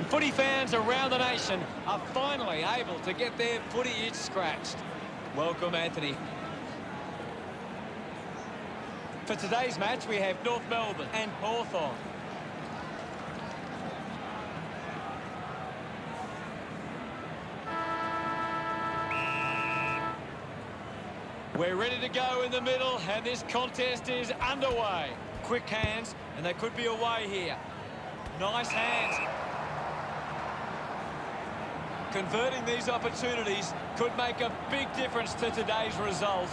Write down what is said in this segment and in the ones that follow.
And footy fans around the nation are finally able to get their footy itch scratched. Welcome, Anthony. For today's match, we have North Melbourne and Hawthorn. We're ready to go in the middle, and this contest is underway. Quick hands, and they could be away here. Nice hands. Converting these opportunities could make a big difference to today's result.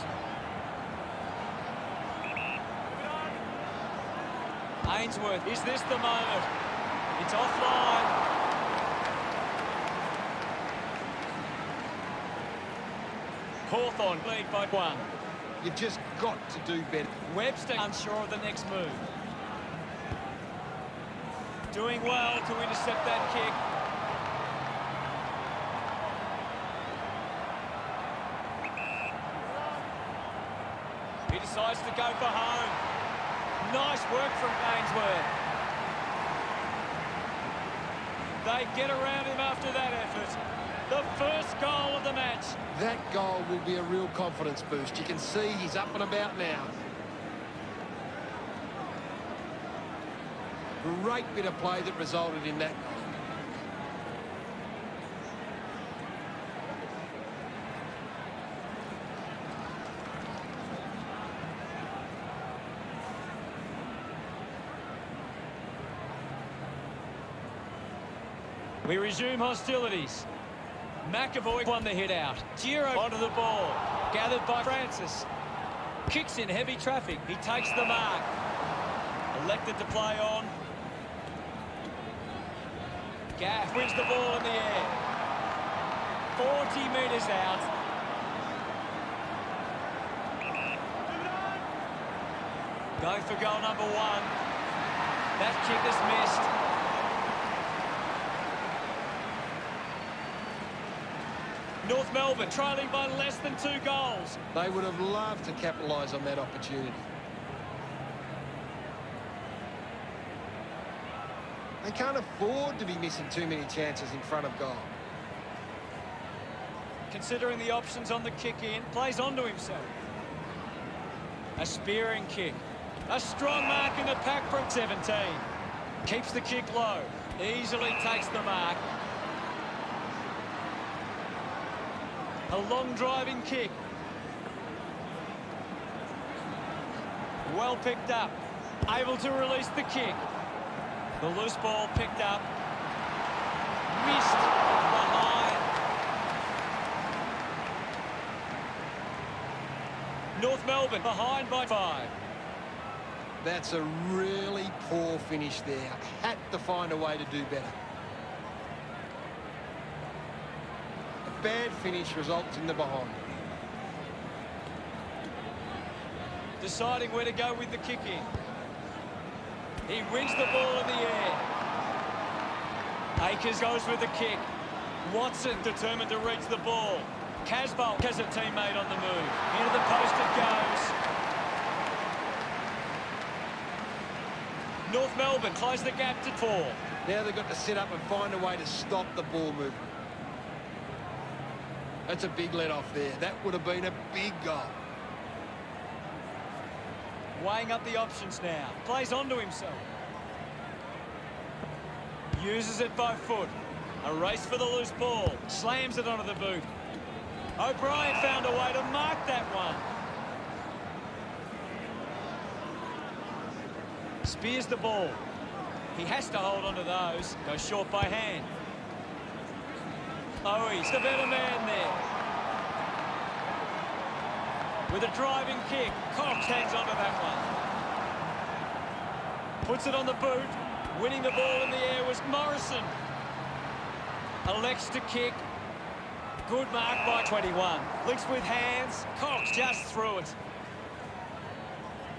Ainsworth, is this the moment? It's offline. Hawthorn lead by 1. You've just got to do better. Webster unsure of the next move. Doing well to intercept that kick. He decides to go for home. Nice work from Ainsworth. They get around him after that effort. The first goal of the match. That goal will be a real confidence boost. You can see he's up and about now. Great bit of play that resulted in that goal. We resume hostilities. McAvoy won the hit out. Giro onto the ball. Gathered by Francis. Kicks in heavy traffic. He takes the mark. Elected to play on. Gaff wins the ball in the air. 40 metres out. Going for goal number 1. That kick is missed. North Melbourne trailing by less than 2 goals. They would have loved to capitalise on that opportunity. They can't afford to be missing too many chances in front of goal. Considering the options on the kick-in, plays onto himself. A spearing kick. A strong mark in the pack from 17. Keeps the kick low. Easily takes the mark. A long driving kick. Well picked up. Able to release the kick. The loose ball picked up. Missed behind. North Melbourne behind by 5. That's a really poor finish there. Had to find a way to do better. Bad finish results in the behind. Deciding where to go with the kick in. He wins the ball in the air. Akers goes with the kick. Watson determined to reach the ball. Casbolt has a teammate on the move. Into the post it goes. North Melbourne close the gap to 4. Now they've got to set up and find a way to stop the ball movement. That's a big let-off there. That would have been a big goal. Weighing up the options now. Plays onto himself. Uses it by foot. A race for the loose ball. Slams it onto the boot. O'Brien found a way to mark that one. Spears the ball. He has to hold on to those. Goes short by hand. Oh, he's the better man there. With a driving kick, Cox hangs onto that one. Puts it on the boot. Winning the ball in the air was Morrison. Elects to kick. Good mark by 21. Links with hands. Cox just through it.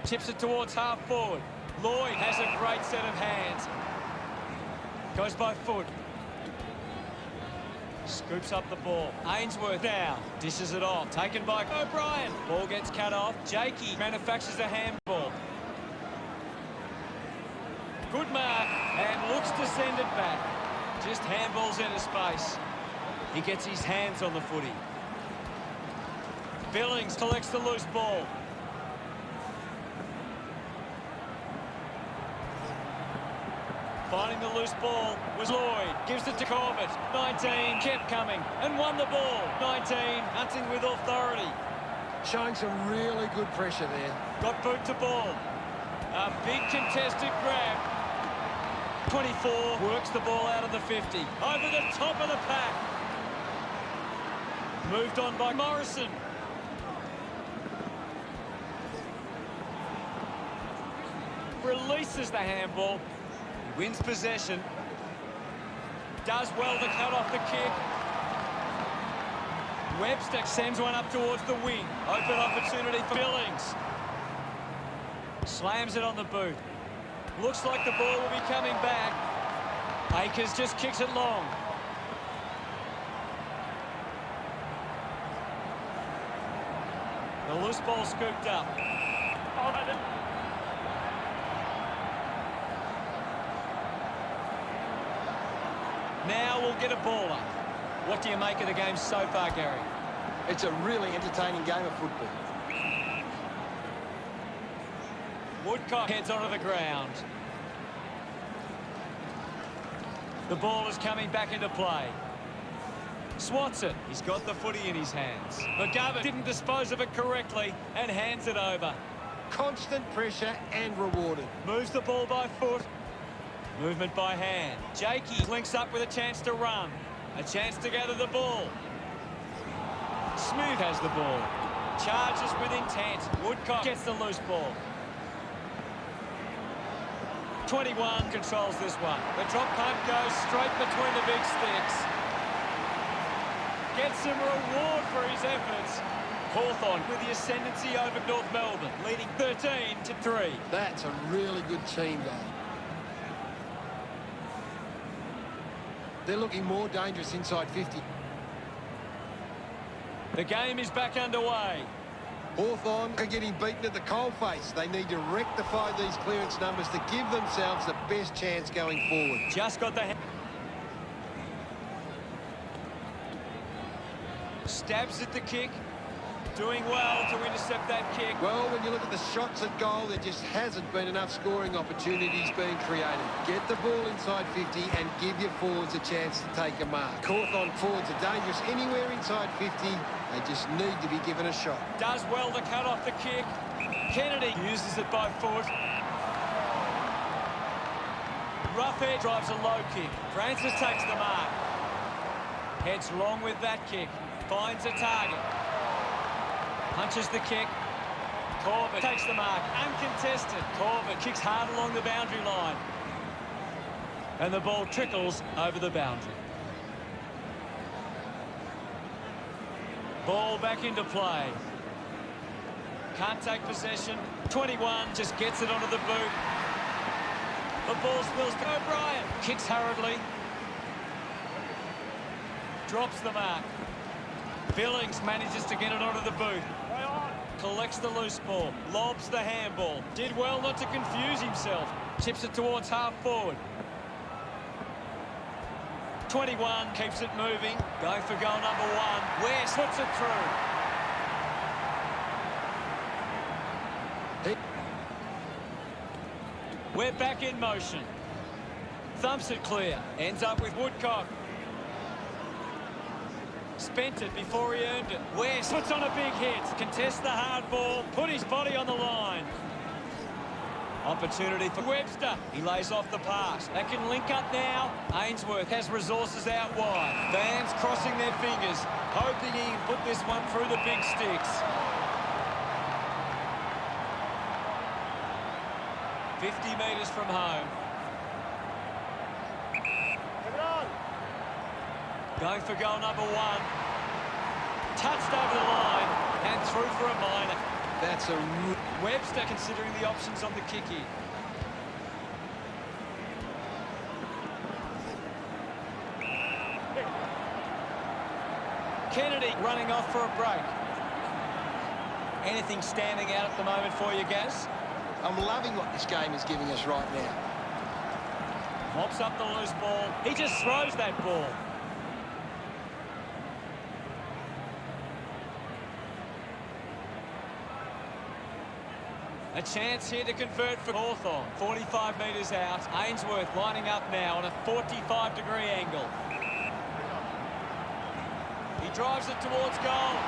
Tips it towards half forward. Lloyd has a great set of hands. Goes by foot. Scoops up the ball. Ainsworth now. Dishes it off. Taken by O'Brien. Ball gets cut off. Jakey manufactures a handball. Good mark. And looks to send it back. Just handballs into space. He gets his hands on the footy. Billings collects the loose ball. Finding the loose ball was Lloyd. Gives it to Corbett. 19, kept coming and won the ball. 19, hunting with authority. Showing some really good pressure there. Got boot to ball. A big contested grab. 24 works the ball out of the 50. Over the top of the pack. Moved on by Morrison. Releases the handball. Wins possession. Does well to cut off the kick. Webster sends one up towards the wing. Open opportunity for Billings. Slams it on the boot. Looks like the ball will be coming back. Akers just kicks it long. The loose ball scooped up. Now we'll get a baller. What do you make of the game so far, Gary? It's a really entertaining game of football. Woodcock heads onto the ground. The ball is coming back into play. Swats it. He's got the footy in his hands. McGovern didn't dispose of it correctly and hands it over. Constant pressure and rewarded. Moves the ball by foot. Movement by hand. Jakey links up with a chance to run. A chance to gather the ball. Smooth has the ball. Charges with intent. Woodcock gets the loose ball. 21 controls this one. The drop punt goes straight between the big sticks. Gets some reward for his efforts. Hawthorn with the ascendancy over North Melbourne, leading 13-3. That's a really good team, though. They're looking more dangerous inside 50. The game is back underway. Hawthorn are getting beaten at the coalface. They need to rectify these clearance numbers to give themselves the best chance going forward. Just got the... Stabs at the kick. Doing well to intercept that kick. Well, when you look at the shots at goal, there just hasn't been enough scoring opportunities being created. Get the ball inside 50 and give your forwards a chance to take a mark. Hawthorn forwards are dangerous anywhere inside 50. They just need to be given a shot. Does well to cut off the kick. Kennedy uses it by foot. Roughhead drives a low kick. Francis takes the mark. Heads long with that kick. Finds a target. Punches the kick. Corbett takes the mark. Uncontested. Corbett kicks hard along the boundary line. And the ball trickles over the boundary. Ball back into play. Can't take possession. 21 just gets it onto the boot. The ball spills to O'Brien. Kicks hurriedly. Drops the mark. Billings manages to get it onto the boot. Collects the loose ball. Lobs the handball. Did well not to confuse himself. Chips it towards half forward. 21 keeps it moving. Going for goal number 1. West puts it through. We're back in motion. Thumps it clear. Ends up with Woodcock. Spent it before he earned it. West puts on a big hit. Contests the hard ball. Put his body on the line. Opportunity for Webster. He lays off the pass. That can link up now. Ainsworth has resources out wide. Fans crossing their fingers, hoping he can put this one through the big sticks. 50 metres from home. Going for goal number 1. Touched over the line and through for a minor. That's a... Webster considering the options on the kick-in. Kennedy running off for a break. Anything standing out at the moment for you, Gaz? I'm loving what this game is giving us right now. Mops up the loose ball. He just throws that ball. A chance here to convert for Hawthorn. 45 metres out. Ainsworth lining up now on a 45-degree angle. He drives it towards goal.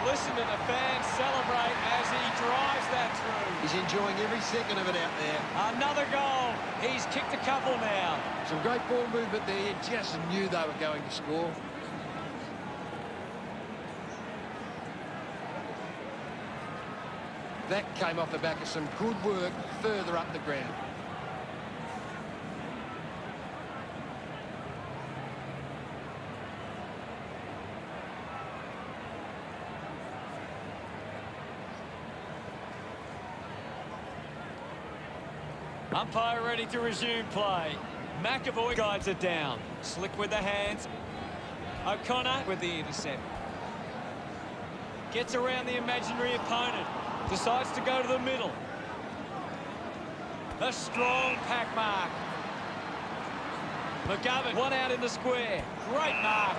Listen to the fans celebrate as he drives that through. He's enjoying every second of it out there. Another goal. He's kicked a couple now. Some great ball movement there. You just knew they were going to score. That came off the back of some good work further up the ground. Umpire ready to resume play. McAvoy guides it down. Slick with the hands. O'Connor with the intercept. Gets around the imaginary opponent. Decides to go to the middle. A strong pack mark. McGovern, one out in the square. Great mark.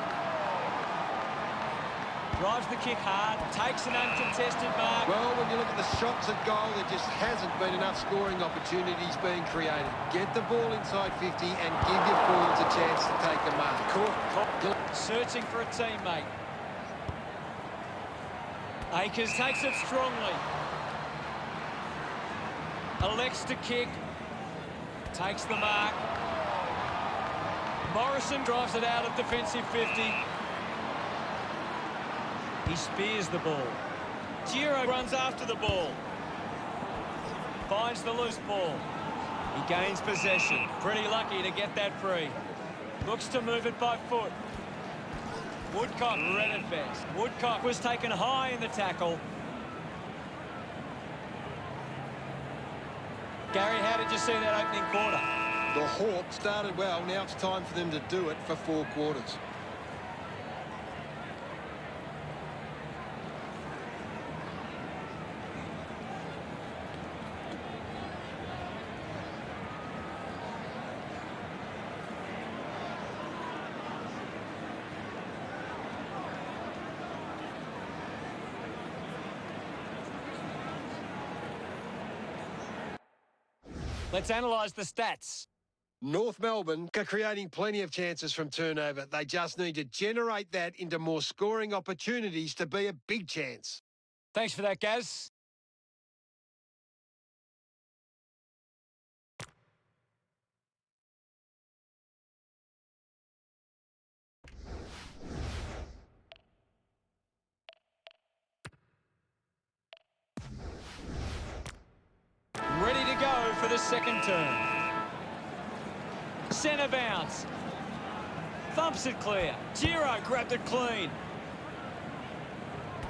Drives the kick hard. Takes an uncontested mark. Well, when you look at the shots at goal, there just hasn't been enough scoring opportunities being created. Get the ball inside 50 and give your forwards a chance to take a mark. Searching for a teammate. Akers takes it strongly. Elects to kick. Takes the mark. Morrison drives it out of defensive 50. He spears the ball. Giro runs after the ball. Finds the loose ball. He gains possession. Pretty lucky to get that free. Looks to move it by foot. Woodcock read it best. Woodcock was taken high in the tackle. Gary, how did you see that opening quarter? The Hawks started well. Now it's time for them to do it for 4 quarters. Let's analyse the stats. North Melbourne are creating plenty of chances from turnover. They just need to generate that into more scoring opportunities to be a big chance. Thanks for that, Gaz. Ready to go for the second turn. Centre bounce. Thumps it clear. Giro grabbed it clean.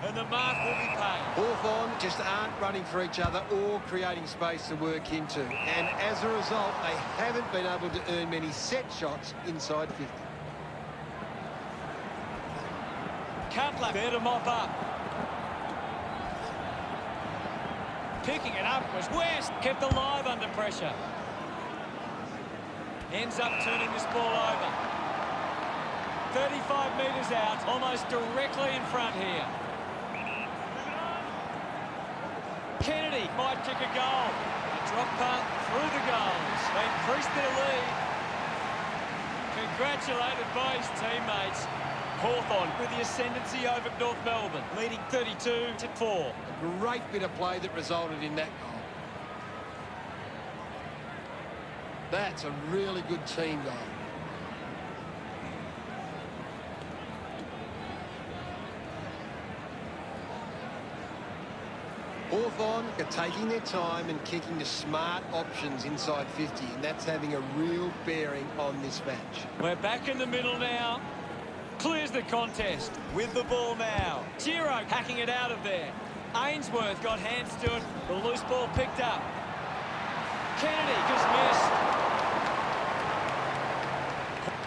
And the mark will be paid. Hawthorn just aren't running for each other or creating space to work into. And as a result, they haven't been able to earn many set shots inside 50. Cutler there to mop up. Picking it up was West. Kept alive under pressure. Ends up turning this ball over. 35 metres out, almost directly in front here. Kennedy might kick a goal. A drop punt through the goals. They increased their lead. Congratulated by his teammates. Hawthorn with the ascendancy over North Melbourne, leading 32-4. A great bit of play that resulted in that goal. That's a really good team goal. Hawthorn are taking their time and kicking the smart options inside 50, and that's having a real bearing on this match. We're back in the middle now. Clears the contest with the ball now. Giro hacking it out of there. Ainsworth got hands to it. The loose ball picked up. Kennedy just missed.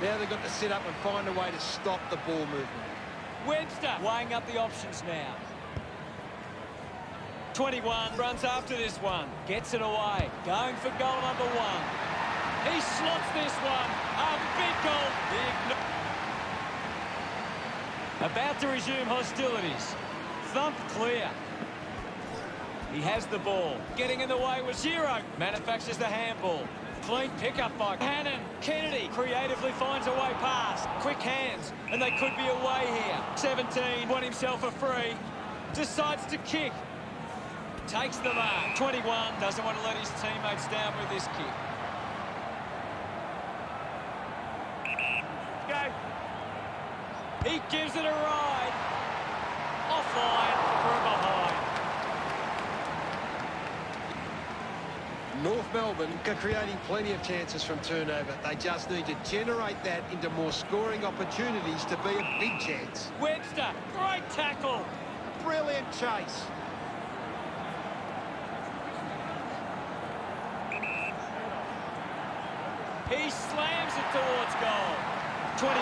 Now they've got to sit up and find a way to stop the ball movement. Webster weighing up the options now. 21 runs after this one. Gets it away. Going for goal number 1. He slots this one. A big goal. About to resume hostilities. Thump clear. He has the ball. Getting in the way was Zero. Manufactures the handball. Clean pickup by Hannon. Kennedy creatively finds a way past. Quick hands, and they could be away here. 17 won himself a free. Decides to kick. Takes the mark. 21 doesn't want to let his teammates down with this kick. Go. He gives it a ride. Offline from behind. North Melbourne are creating plenty of chances from turnover. They just need to generate that into more scoring opportunities to be a big chance. Webster, great tackle. Brilliant chase. He slams it towards goal. 21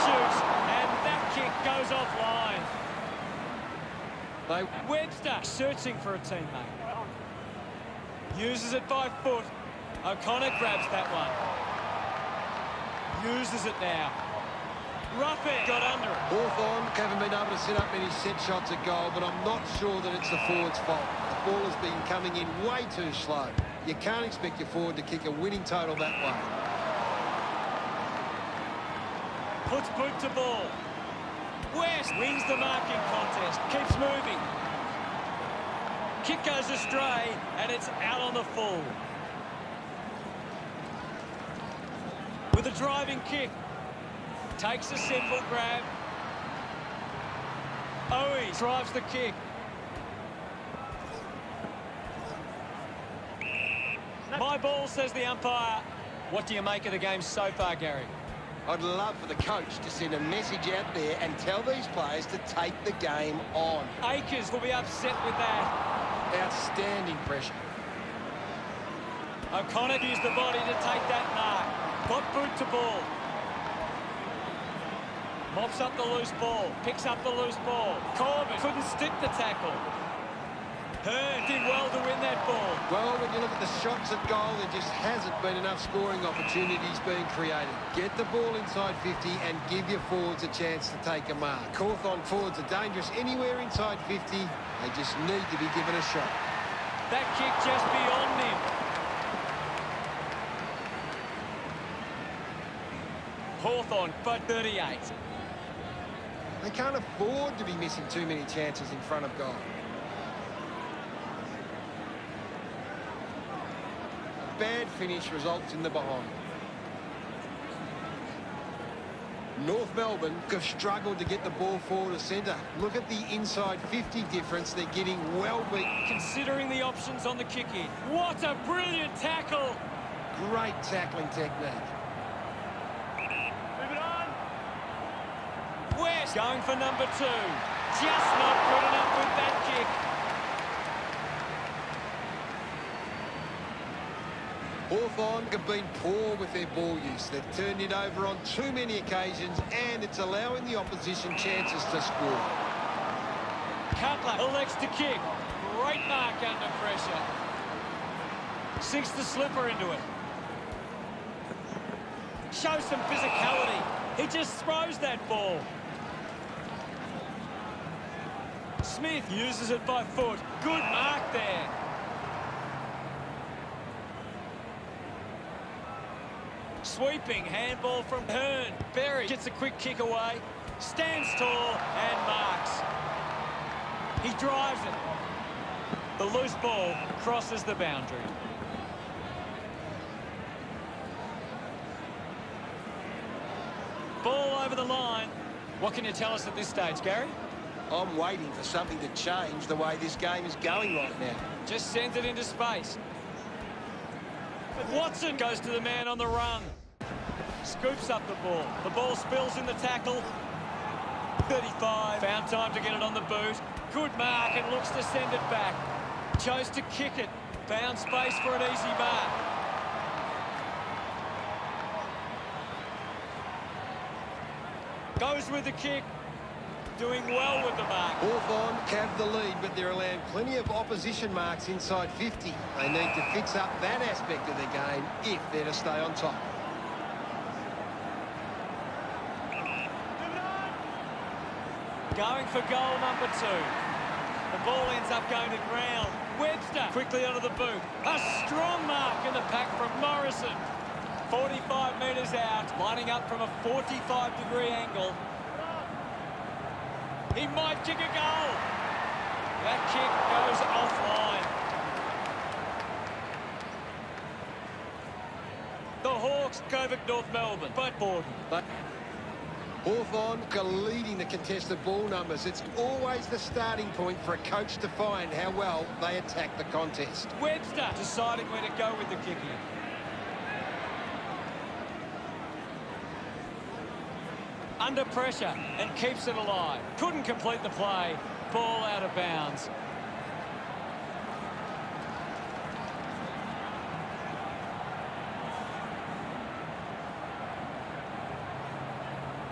shoots, and that kick goes offline. Webster searching for a teammate. Uses it by foot. O'Connor grabs that one. Uses it now. Ruffin got under it. Hawthorn haven't been able to set up many set shots at goal, but I'm not sure that it's the forward's fault. The ball has been coming in way too slow. You can't expect your forward to kick a winning total that way. Puts boot to ball. West wins the marking contest. Keeps moving. Kick goes astray, and it's out on the full. With a driving kick. Takes a simple grab. Owie drives the kick. My ball, says the umpire. What do you make of the game so far, Gary? I'd love for the coach to send a message out there and tell these players to take the game on. Akers will be upset with that. Outstanding pressure. O'Connor used the body to take that mark. Got boot to ball. Mops up the loose ball. Picks up the loose ball. Corbett couldn't stick the tackle. Hearn did well to win that ball. Well, when you look at the shots at goal, there just hasn't been enough scoring opportunities being created. Get the ball inside 50 and give your forwards a chance to take a mark. Hawthorn forwards are dangerous anywhere inside 50. They just need to be given a shot. That kick just beyond him. Hawthorn, but 38. They can't afford to be missing too many chances in front of goal. A bad finish results in the behind. North Melbourne have struggled to get the ball forward to centre. Look at the inside 50 difference. They're getting well beat. Considering the options on the kick-in. What a brilliant tackle! Great tackling technique. Move it on. West going for number 2. Just not good enough with that kick. Hawthorn have been poor with their ball use. They've turned it over on too many occasions, and it's allowing the opposition chances to score. Cutler elects to kick. Great mark under pressure. Sinks the slipper into it. Shows some physicality. He just throws that ball. Smith uses it by foot. Good mark there. Sweeping handball from Hearn. Berry gets a quick kick away. Stands tall and marks. He drives it. The loose ball crosses the boundary. Ball over the line. What can you tell us at this stage, Gary? I'm waiting for something to change the way this game is going right now. Just sends it into space. But Watson goes to the man on the run. Scoops up the ball. The ball spills in the tackle. 35. Found time to get it on the boot. Good mark and looks to send it back. Chose to kick it. Found space for an easy mark. Goes with the kick. doing well with the mark. Hawthorn have the lead, but they're allowing plenty of opposition marks inside 50. They need to fix up that aspect of their game if they're to stay on top. Going for goal number 2. The ball ends up going to ground. Webster quickly onto the boot. A strong mark in the pack from Morrison. 45 metres out, lining up from a 45-degree angle. He might kick a goal. That kick goes offline. The Hawks over North Melbourne, but Borden. Hawthorn are leading the contested ball numbers. It's always the starting point for a coach to find how well they attack the contest. Webster deciding where to go with the kicking. Under pressure and keeps it alive. Couldn't complete the play. Ball out of bounds.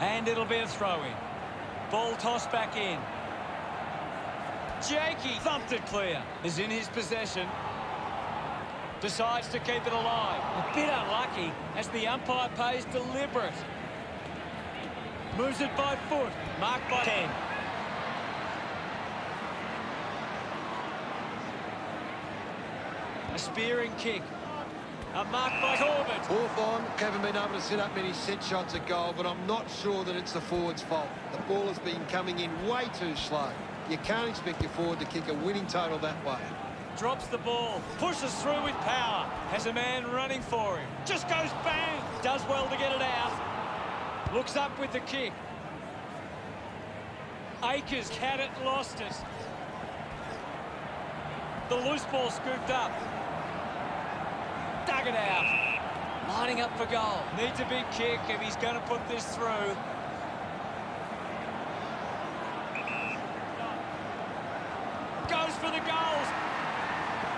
And it'll be a throw-in. Ball tossed back in. Jakey thumped it clear. Is in his possession. Decides to keep it alive. A bit unlucky as the umpire pays deliberate. Moves it by foot. Marked by 10. A spearing kick. A mark by Corbett. Hawthorn haven't been able to set up many set shots at goal, but I'm not sure that it's the forward's fault. The ball has been coming in way too slow. You can't expect your forward to kick a winning total that way. Drops the ball. Pushes through with power. Has a man running for him. Just goes bang. Does well to get it out. Looks up with the kick. Akers had it, lost it. The loose ball scooped up. Dug it out. Lining up for goal. Needs a big kick if he's going to put this through. Goes for the goals.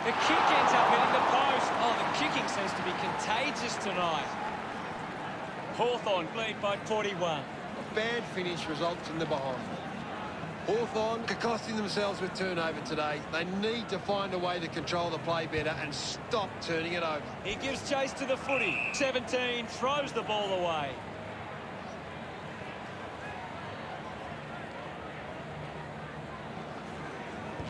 The kick ends up hitting the post. Oh, the kicking seems to be contagious tonight. Hawthorn lead by 41. A bad finish results in the behind. Hawthorn are costing themselves with turnover today. They need to find a way to control the play better and stop turning it over. He gives chase to the footy. 17 throws the ball away.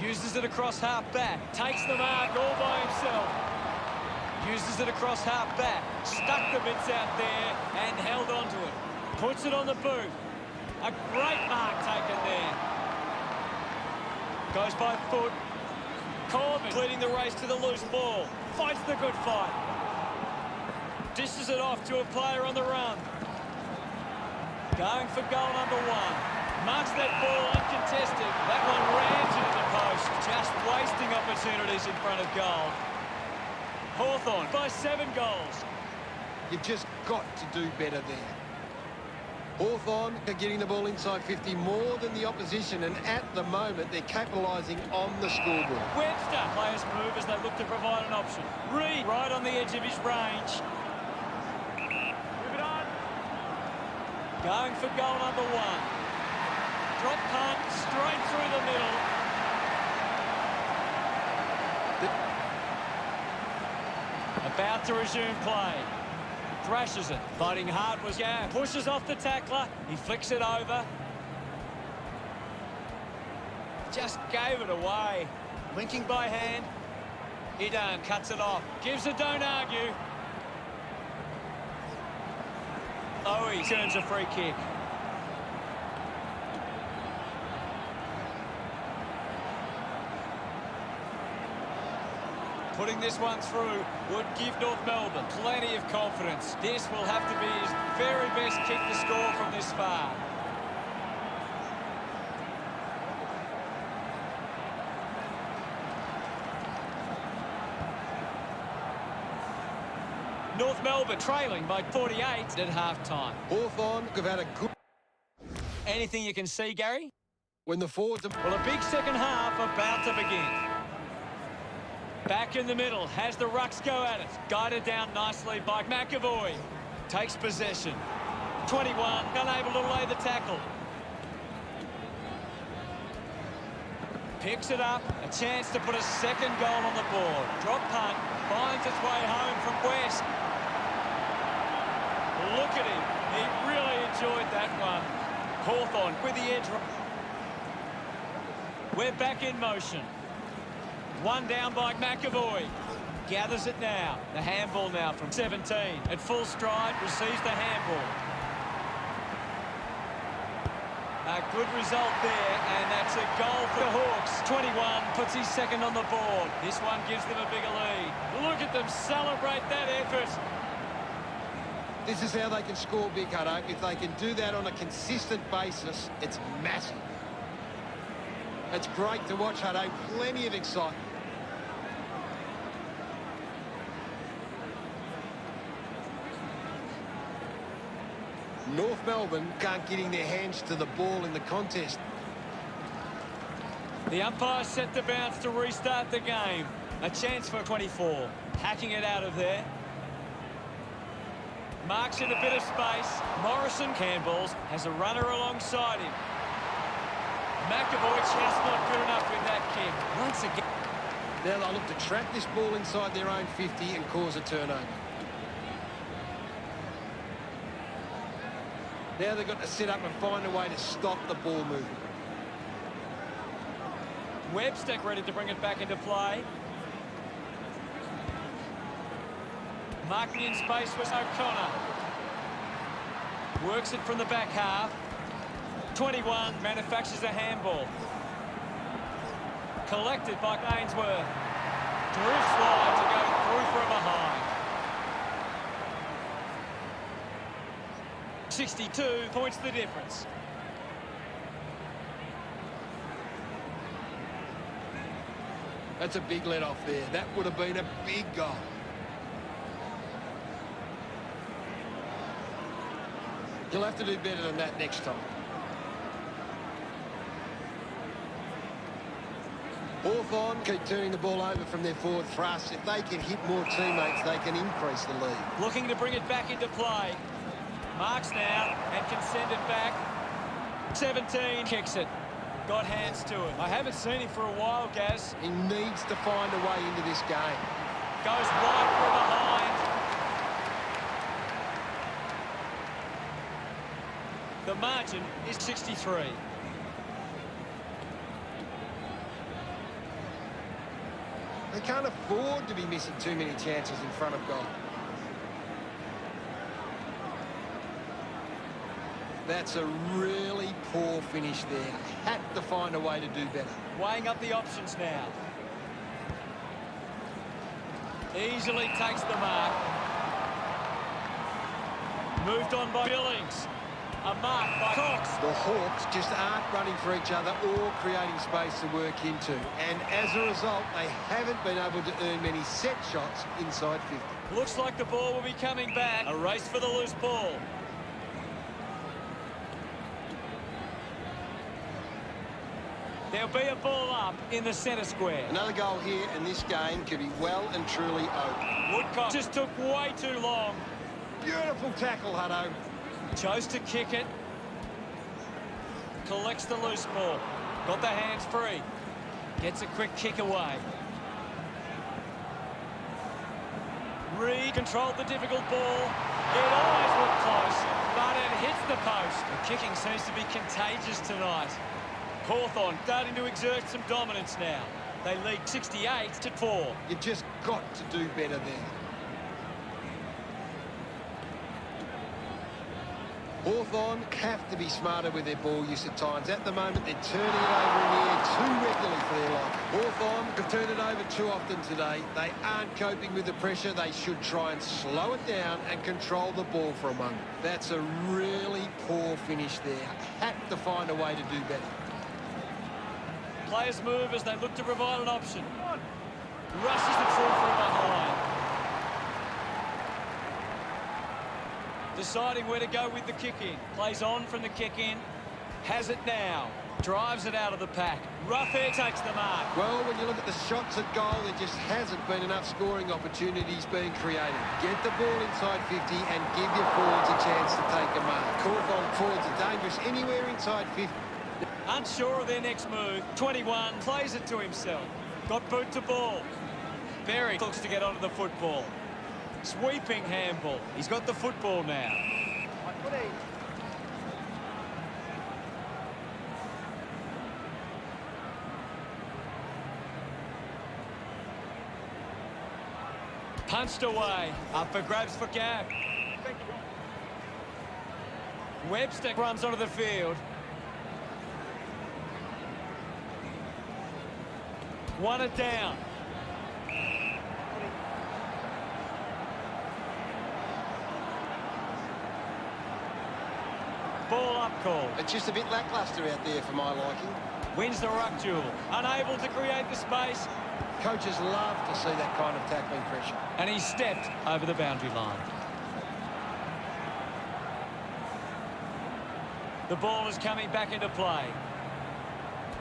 Uses it across half back. Takes the mark all by himself. Uses it across half back. Stuck the bits out there and held onto it. Puts it on the boot. A great mark taken there. Goes by foot. Corbett leading the race to the loose ball. Fights the good fight. Dishes it off to a player on the run. Going for goal number 1. Marks that ball uncontested. That one rams into the post. Just wasting opportunities in front of goal. Hawthorn by 7 goals. You've just got to do better there. Hawthorn are getting the ball inside 50 more than the opposition, and at the moment they're capitalising on the scoreboard. Webster. Players move as they look to provide an option. Reed right on the edge of his range. Move it on. Going for goal number 1. Drop punt straight through the middle. About to resume play. Thrashes it. Fighting hard was Gav. Pushes off the tackler. He flicks it over. Just gave it away. Linking by hand. He done. Cuts it off. Gives a don't argue. Oh, he turns a free kick. Putting this one through would give North Melbourne plenty of confidence. This will have to be his very best kick to score from this far. North Melbourne trailing by 48 at half-time. Hawthorn have had a good... Anything you can see, Gary? When the forwards are... Well, a big second half about to begin. Back in the middle, has the rucks go at it. Guided down nicely by McAvoy. Takes possession. 21, unable to lay the tackle. Picks it up, a chance to put a second goal on the board. Drop punt, finds its way home from West. Look at him, he really enjoyed that one. Hawthorn with the edge. We're back in motion. One down by McAvoy. Gathers it now. The handball now from 17. At full stride, receives the handball. A good result there, and that's a goal for the Hawks. 21 puts his second on the board. This one gives them a bigger lead. Look at them celebrate that effort. This is how they can score big, Hutto. If they can do that on a consistent basis, it's massive. It's great to watch, Hutto. Plenty of excitement. North Melbourne can't getting their hands to the ball in the contest. The umpire set the bounce to restart the game. A chance for 24. Hacking it out of there. Marks in a bit of space. Morrison Campbell's has a runner alongside him. McAvoy just not good enough with that kick. Once again. Now they'll look to trap this ball inside their own 50 and cause a turnover. Now they've got to set up and find a way to stop the ball movement. Webster ready to bring it back into play. Marking in space was O'Connor. Works it from the back half. 21 manufactures a handball. Collected by Ainsworth. Drifts wide to go through from behind. 62 points the difference. That's a big let off there. That would have been a big goal. He'll have to do better than that next time. Hawthorn keep turning the ball over from their forward thrust. If they can hit more teammates, they can increase the lead. Looking to bring it back into play. Marks now and can send it back. 17 kicks it. Got hands to it. I haven't seen him for a while, Gaz. He needs to find a way into this game. Goes wide from behind. The margin is 63. They can't afford to be missing too many chances in front of goal. That's a really poor finish there. Had to find a way to do better. Weighing up the options now. Easily takes the mark. Moved on by Billings. A mark by Cox. The Hawks just aren't running for each other or creating space to work into. And as a result, they haven't been able to earn many set shots inside 50. Looks like the ball will be coming back. A race for the loose ball. There'll be a ball up in the centre square. Another goal here, and this game could be well and truly over. Woodcock just took way too long. Beautiful tackle, Hutto. Chose to kick it. Collects the loose ball. Got the hands free. Gets a quick kick away. Reed controlled the difficult ball. It always looked close, but it hits the post. The kicking seems to be contagious tonight. Hawthorn starting to exert some dominance now. They lead 68-4. You just got to do better there. Hawthorn have to be smarter with their ball use at times. At the moment, they're turning it over in the air too regularly for their life. Hawthorn have turned it over too often today. They aren't coping with the pressure. They should try and slow it down and control the ball for a moment. That's a really poor finish there. Had to find a way to do better. Players move as they look to provide an option. Rushes the through from behind. Deciding where to go with the kick-in. Plays on from the kick-in. Has it now. Drives it out of the pack. Rough air takes the mark. Well, when you look at the shots at goal, there just hasn't been enough scoring opportunities being created. Get the ball inside 50 and give your forwards a chance to take a mark. Hawthorn forwards are dangerous anywhere inside 50. Unsure of their next move. 21 plays it to himself. Got boot to ball. Berry looks to get onto the football. Sweeping handball. He's got the football now. Punched away. Up for grabs for Gabb. Webster runs onto the field. Won it down. Ball up call. It's just a bit lacklustre out there for my liking. Wins the ruck duel. Unable to create the space. Coaches love to see that kind of tackling pressure. And he stepped over the boundary line. The ball is coming back into play.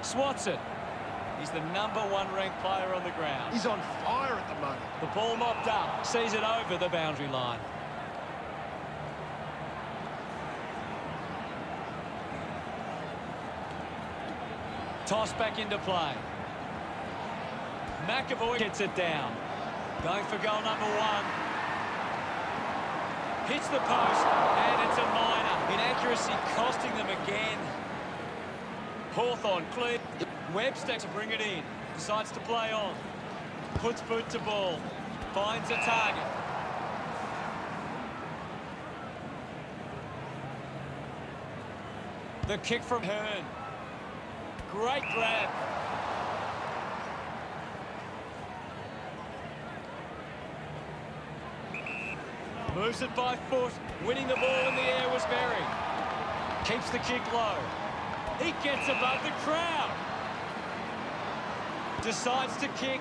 Swats it. He's the #1 ranked player on the ground. He's on fire at the moment. The ball mopped up. Sees it over the boundary line. Toss back into play. McAvoy gets it down. Going for goal #1. Hits the post, and it's a minor. Inaccuracy costing them again. Hawthorn clear. Webster to bring it in. Decides to play on. Puts boot to ball. Finds a target. The kick from Hearn. Great grab. Moves it by foot. Winning the ball in the air was Berry. Keeps the kick low. He gets above the crowd. Decides to kick.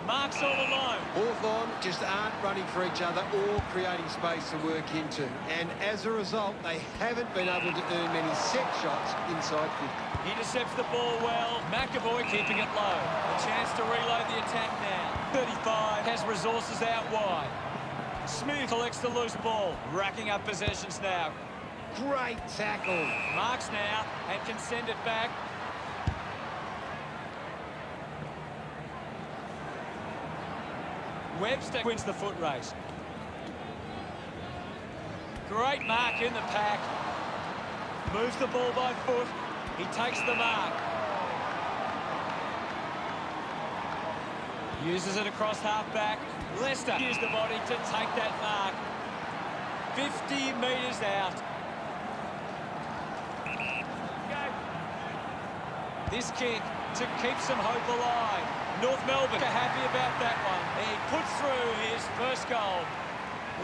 Marks all alone. Hawthorn just aren't running for each other or creating space to work into. And as a result, they haven't been able to earn many set shots inside 50. Intercepts the ball well. McAvoy keeping it low. A chance to reload the attack now. 35 has resources out wide. Smith collects the loose ball. Racking up possessions now. Great tackle. Marks now and can send it back. Webster wins the foot race. Great mark in the pack. Moves the ball by foot. He takes the mark. Uses it across half-back. Leicester used the body to take that mark. 50 metres out. This kick to keep some hope alive. North Melbourne are happy about that one. He puts through his first goal.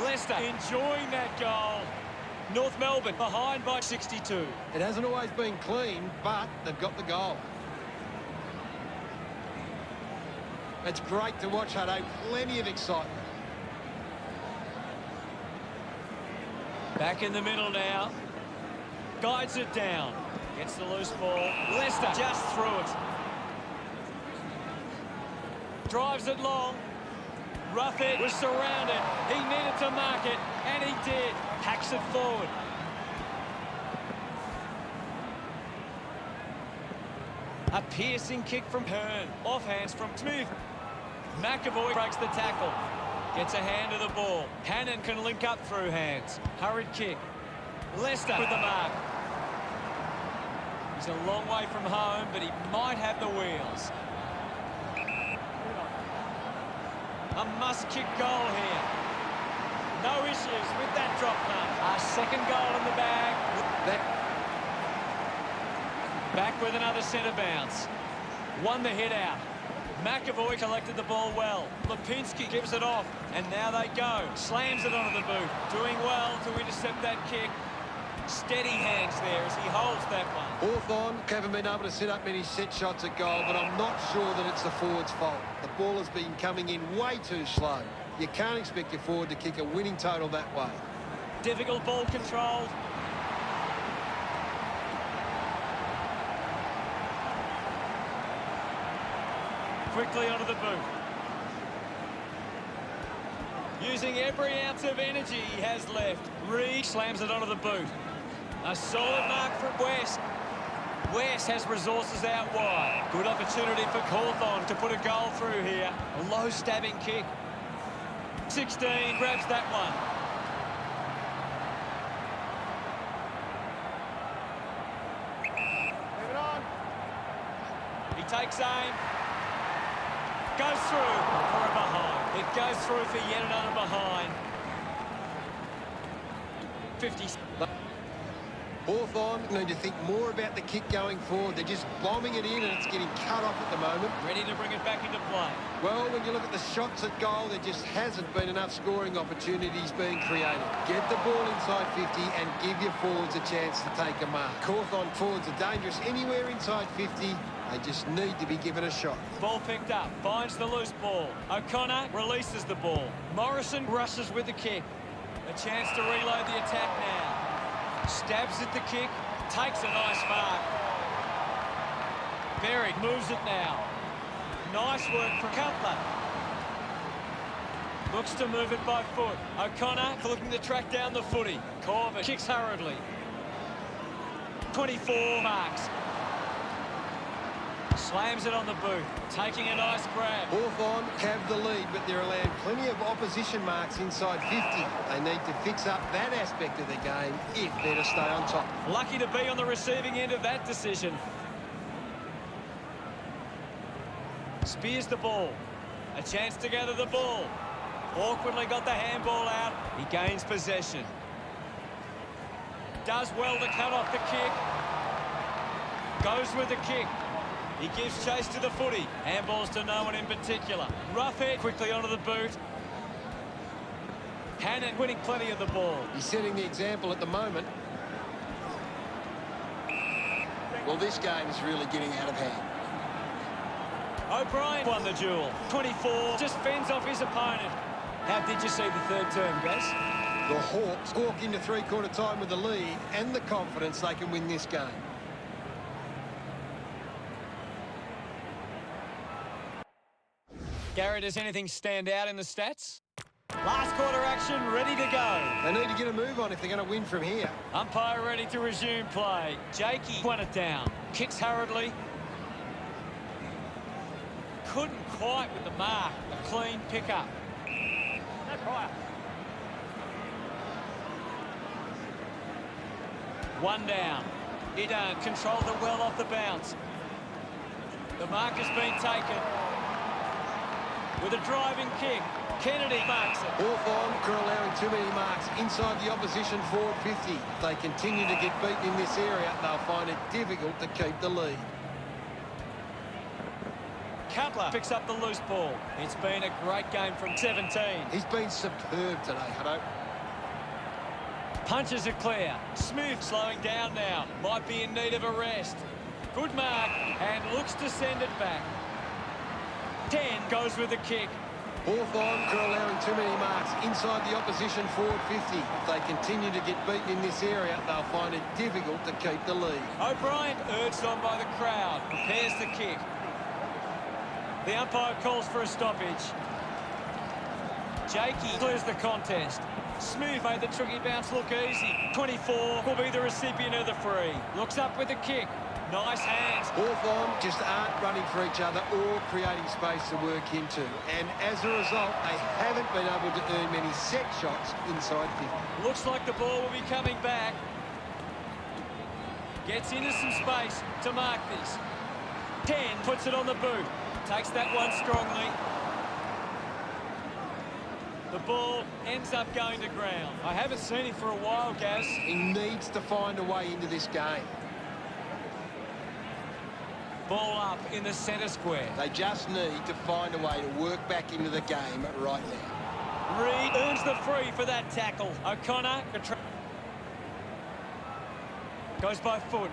Leicester enjoying that goal. North Melbourne behind by 62. It hasn't always been clean, but they've got the goal. It's great to watch, Hutto. Plenty of excitement. Back in the middle now. Guides it down. Gets the loose ball. Leicester just through it. Drives it long. Roughhead was surrounded. He needed to mark it, and he did. Hacks it forward. A piercing kick from Hearn. Off hands from Smith. McAvoy breaks the tackle. Gets a hand of the ball. Hannon can link up through hands. Hurried kick. Leicester with the mark. He's a long way from home, but he might have the wheels. A must-kick goal here. No issues with that drop punt. A second goal in the bag. Back with another centre bounce. Won the hit out. McAvoy collected the ball well. Lipinski gives it off, and now they go. Slams it onto the boot. Doing well to intercept that kick. Steady hands there as he holds that one. Hawthorn haven't been able to set up many set shots at goal, but I'm not sure that it's the forward's fault. The ball has been coming in way too slow. You can't expect your forward to kick a winning total that way. Difficult ball control. Quickly onto the boot. Using every ounce of energy he has left. Reed slams it onto the boot. A solid mark from West. West has resources out wide. Good opportunity for Hawthorn to put a goal through here. A low stabbing kick. 16 grabs that one. Leave it on. He takes aim. Goes through for a behind. It goes through for yet another behind. 50. Hawthorn need to think more about the kick going forward. They're just bombing it in and it's getting cut off at the moment. Ready to bring it back into play. Well, when you look at the shots at goal, there just hasn't been enough scoring opportunities being created. Get the ball inside 50 and give your forwards a chance to take a mark. Hawthorn forwards are dangerous anywhere inside 50. They just need to be given a shot. Ball picked up, finds the loose ball. O'Connor releases the ball. Morrison rushes with the kick. A chance to reload the attack now. Stabs at the kick, takes a nice mark. Berry moves it now. Nice work for Cutler. Looks to move it by foot. O'Connor looking to track down the footy. Corbett kicks hurriedly. 24 marks. Slams it on the boot, taking a nice grab. Hawthorn have the lead, but they're allowing plenty of opposition marks inside 50. They need to fix up that aspect of the game if they're to stay on top. Lucky to be on the receiving end of that decision. Spears the ball. A chance to gather the ball. Awkwardly got the handball out. He gains possession. Does well to cut off the kick. Goes with the kick. He gives chase to the footy. Handballs to no one in particular. Rough head quickly onto the boot. Hannon winning plenty of the ball. He's setting the example at the moment. Well, this game is really getting out of hand. O'Brien won the duel. 24, just fends off his opponent. How did you see the third term, guys? The Hawks walk into three-quarter time with the lead and the confidence they can win this game. Gary, does anything stand out in the stats? Last quarter action, ready to go. They need to get a move on if they're going to win from here. Umpire ready to resume play. Jakey won it down. Kicks hurriedly. Couldn't quite with the mark. A clean pickup. No prior. One down. Idun controlled it well off the bounce. The mark has been taken. With a driving kick, Kennedy marks it. Hawthorn are allowing too many marks inside the opposition forward 50. If they continue to get beaten in this area, they'll find it difficult to keep the lead. Cutler picks up the loose ball. It's been a great game from 17. He's been superb today, Hutto. Punches it clear. Smith slowing down now. Might be in need of a rest. Good mark and looks to send it back. 10 goes with the kick. Hawthorn are allowing too many marks inside the opposition forward 50. If they continue to get beaten in this area, they'll find it difficult to keep the lead. O'Brien urged on by the crowd. Prepares the kick. The umpire calls for a stoppage. Jakey clears the contest. Smooth made the tricky bounce look easy. 24 will be the recipient of the free. Looks up with the kick. Nice hands. Hawthorn just aren't running for each other or creating space to work into. And as a result, they haven't been able to earn many set shots inside 50. Looks like the ball will be coming back. Gets into some space to mark this. 10 puts it on the boot. Takes that one strongly. The ball ends up going to ground. I haven't seen him for a while, Gaz. He needs to find a way into this game. Ball up in the centre square. They just need to find a way to work back into the game right now. Reed earns the free for that tackle. O'Connor goes by foot.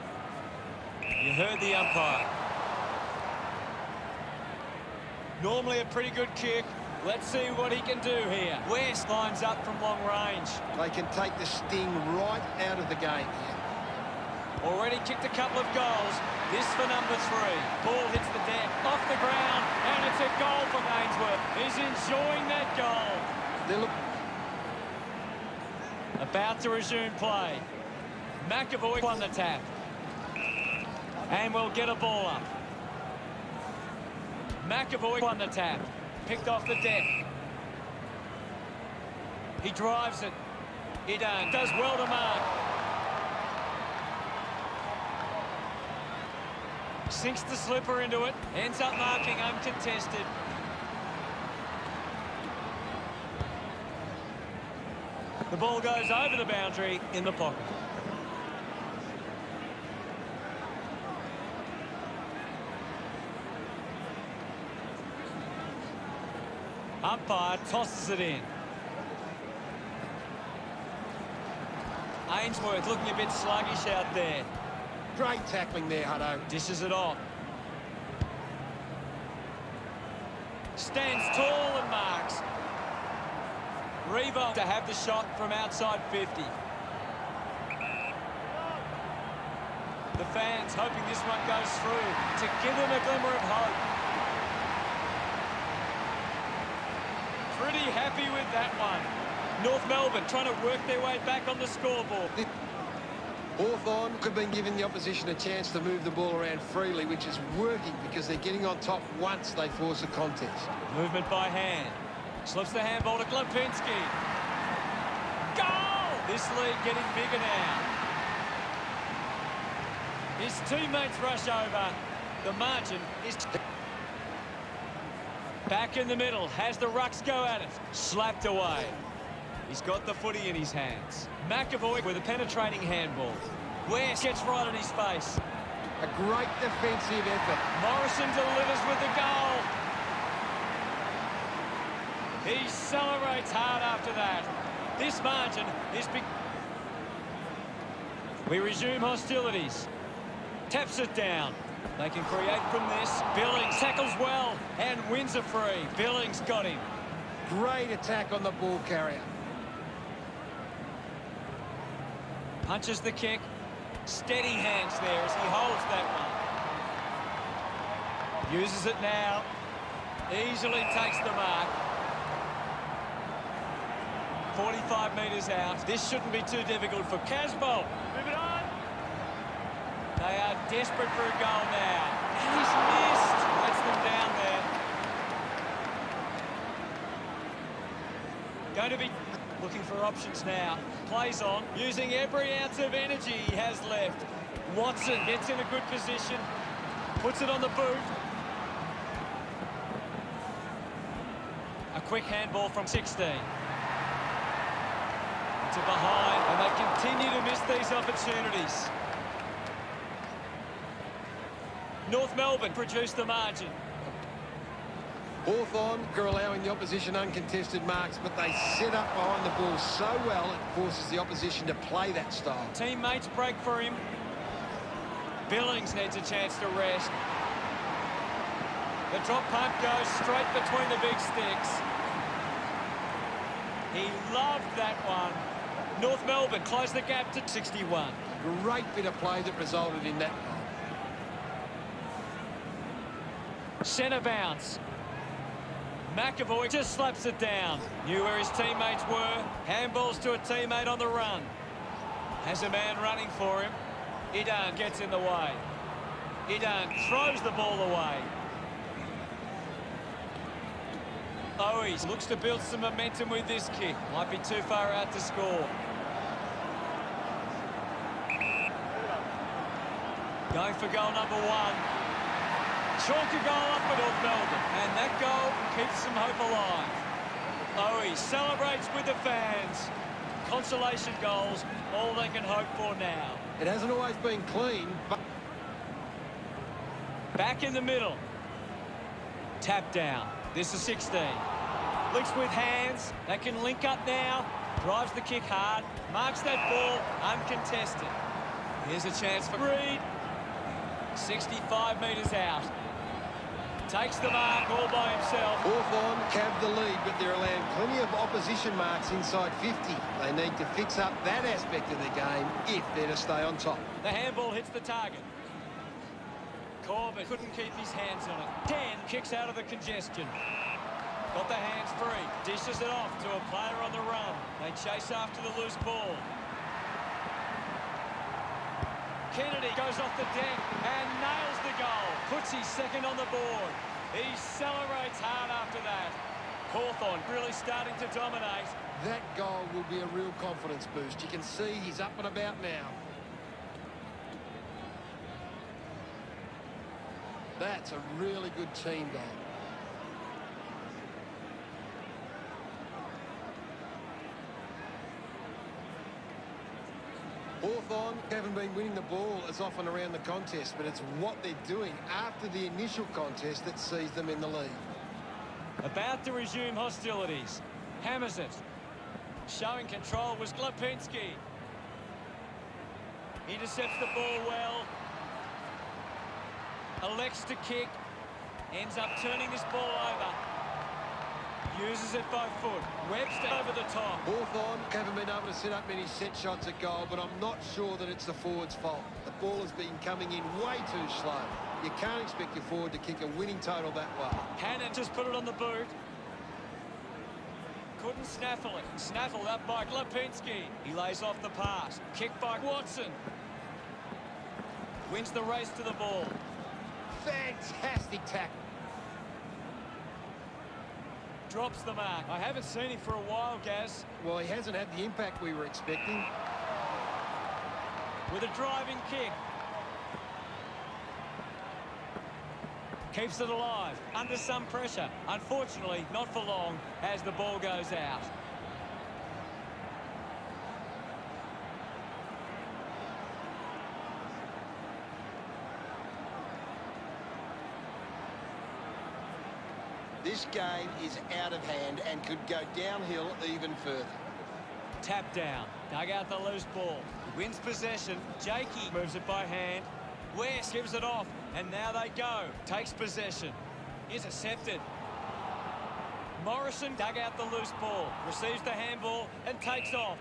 You heard the umpire. Normally a pretty good kick. Let's see what he can do here. West lines up from long range. They can take the sting right out of the game here. Already kicked a couple of goals. This for number 3. Ball hits the deck, off the ground, and it's a goal for Ainsworth. He's enjoying that goal. About to resume play. McAvoy won the tap. And we'll get a ball up. McAvoy won the tap. Picked off the deck. He drives it. He does well to mark. Sinks the slipper into it. Ends up marking uncontested. The ball goes over the boundary in the pocket. Umpire tosses it in. Ainsworth looking a bit sluggish out there. Great tackling there, Hutto. Dishes it on. Stands tall and marks. Revo to have the shot from outside 50. The fans hoping this one goes through to give them a glimmer of hope. Pretty happy with that one. North Melbourne trying to work their way back on the scoreboard. Hawthorn could have been giving the opposition a chance to move the ball around freely, which is working because they're getting on top once they force a contest. Movement by hand. Slips the handball to Glapinski. Goal! This lead getting bigger now. His teammates rush over. The margin is... Back in the middle. Has the rucks go at it. Slapped away. He's got the footy in his hands. McAvoy with a penetrating handball. West gets right in his face. A great defensive effort. Morrison delivers with the goal. He celebrates hard after that. This margin is big. We resume hostilities. Taps it down. They can create from this. Billings tackles well and wins a free. Billings got him. Great attack on the ball carrier. Punches the kick. Steady hands there as he holds that one. Uses it now. Easily takes the mark. 45 metres out. This shouldn't be too difficult for Casbolt. Move it on. They are desperate for a goal now. And he's missed. Lets them down there. Going to be looking for options now. Plays on, using every ounce of energy he has left. Watson gets in a good position. Puts it on the boot. A quick handball from 16. To behind, and they continue to miss these opportunities. North Melbourne produced the margin. Hawthorn are allowing the opposition uncontested marks, but they set up behind the ball so well it forces the opposition to play that style. Teammates break for him. Billings needs a chance to rest. The drop punt goes straight between the big sticks. He loved that one. North Melbourne closed the gap to 61. Great bit of play that resulted in that goal. Centre bounce. McAvoy just slaps it down. Knew where his teammates were. Handballs to a teammate on the run. Has a man running for him. Idan gets in the way. Idan throws the ball away. Owies looks to build some momentum with this kick. Might be too far out to score. Going for goal number one. Chalk a goal up for North Melbourne. And that goal keeps some hope alive. Owies celebrates with the fans. Consolation goals, all they can hope for now. It hasn't always been clean, but... Back in the middle. Tap down. This is 16. Links with hands. They can link up now. Drives the kick hard. Marks that ball uncontested. Here's a chance for Reed. 65 metres out. Takes the mark all by himself. Hawthorn have the lead, but they're allowing plenty of opposition marks inside 50. They need to fix up that aspect of the game if they're to stay on top. The handball hits the target. Corbett couldn't keep his hands on it. 10 kicks out of the congestion. Got the hands free. Dishes it off to a player on the run. They chase after the loose ball. Kennedy goes off the deck and nails the goal. Puts his second on the board. He celebrates hard after that. Hawthorn really starting to dominate. That goal will be a real confidence boost. You can see he's up and about now. That's a really good team goal. Hawthorn haven't been winning the ball as often around the contest, but it's what they're doing after the initial contest that sees them in the lead. About to resume hostilities. Hammers it. Showing control was Lipinski. Intercepts the ball well. Elects to kick. Ends up turning this ball over. Uses it by foot. Webster over the top. Hawthorn haven't been able to set up many set shots at goal, but I'm not sure that it's the forward's fault. The ball has been coming in way too slow. You can't expect your forward to kick a winning total that well. Hannon just put it on the boot. Couldn't snaffle it. Snaffled up by Lipinski. He lays off the pass. Kick by Watson. Wins the race to the ball. Fantastic tackle. Drops the mark. I haven't seen him for a while, Gaz. Well, he hasn't had the impact we were expecting. With a driving kick. Keeps it alive. Under some pressure. Unfortunately, not for long as the ball goes out. This game is out of hand and could go downhill even further. Tap down. Dug out the loose ball. Wins possession. Jakey moves it by hand. West gives it off. And now they go. Takes possession. Intercepted. Morrison dug out the loose ball. Receives the handball and takes off.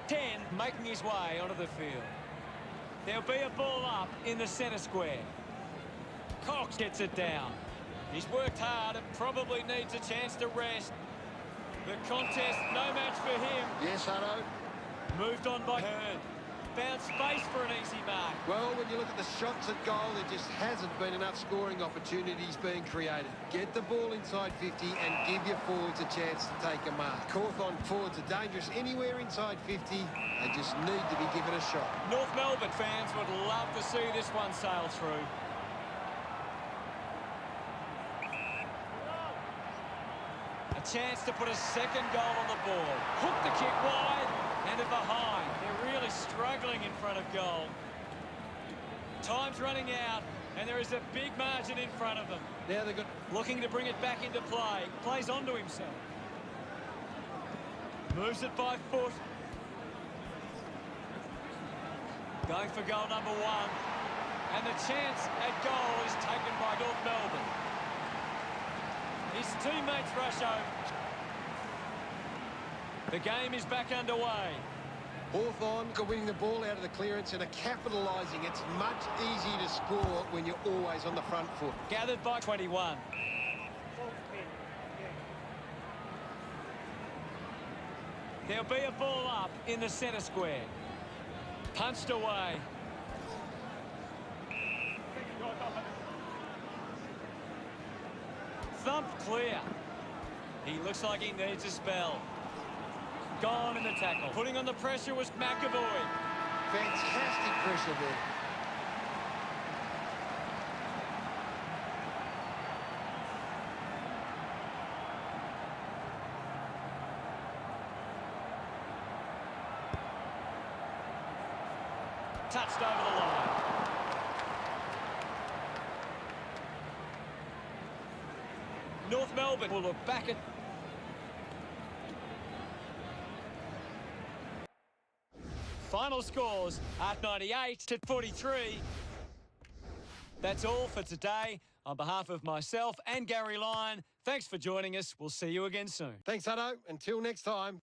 10 making his way onto the field. There'll be a ball up in the centre square. Cox gets it down. He's worked hard and probably needs a chance to rest. The contest, no match for him. Yes, Hutto. Moved on by Hearn. Found space for an easy mark. Well, when you look at the shots at goal, there just hasn't been enough scoring opportunities being created. Get the ball inside 50 and give your forwards a chance to take a mark. Hawthorn forwards are dangerous anywhere inside 50. They just need to be given a shot. North Melbourne fans would love to see this one sail through. A chance to put a second goal on the board. Hook the kick wide and it behind. They're really struggling in front of goal. Time's running out and there is a big margin in front of them. Now they've got... Looking to bring it back into play. Plays onto himself. Moves it by foot. Going for goal number one. And the chance at goal is taken by North Melbourne. His teammates rush over. The game is back underway. Hawthorn are winning the ball out of the clearance and are capitalising. It's much easier to score when you're always on the front foot. Gathered by 21. There'll be a ball up in the centre square. Punched away. Thumped clear. He looks like he needs a spell. Gone in the tackle. Putting on the pressure was McAvoy. Fantastic pressure there. Touched over the line. North Melbourne will look back at... Final scores at 98 to 43. That's all for today. On behalf of myself and Gary Lyon, thanks for joining us. We'll see you again soon. Thanks, Hutto. Until next time.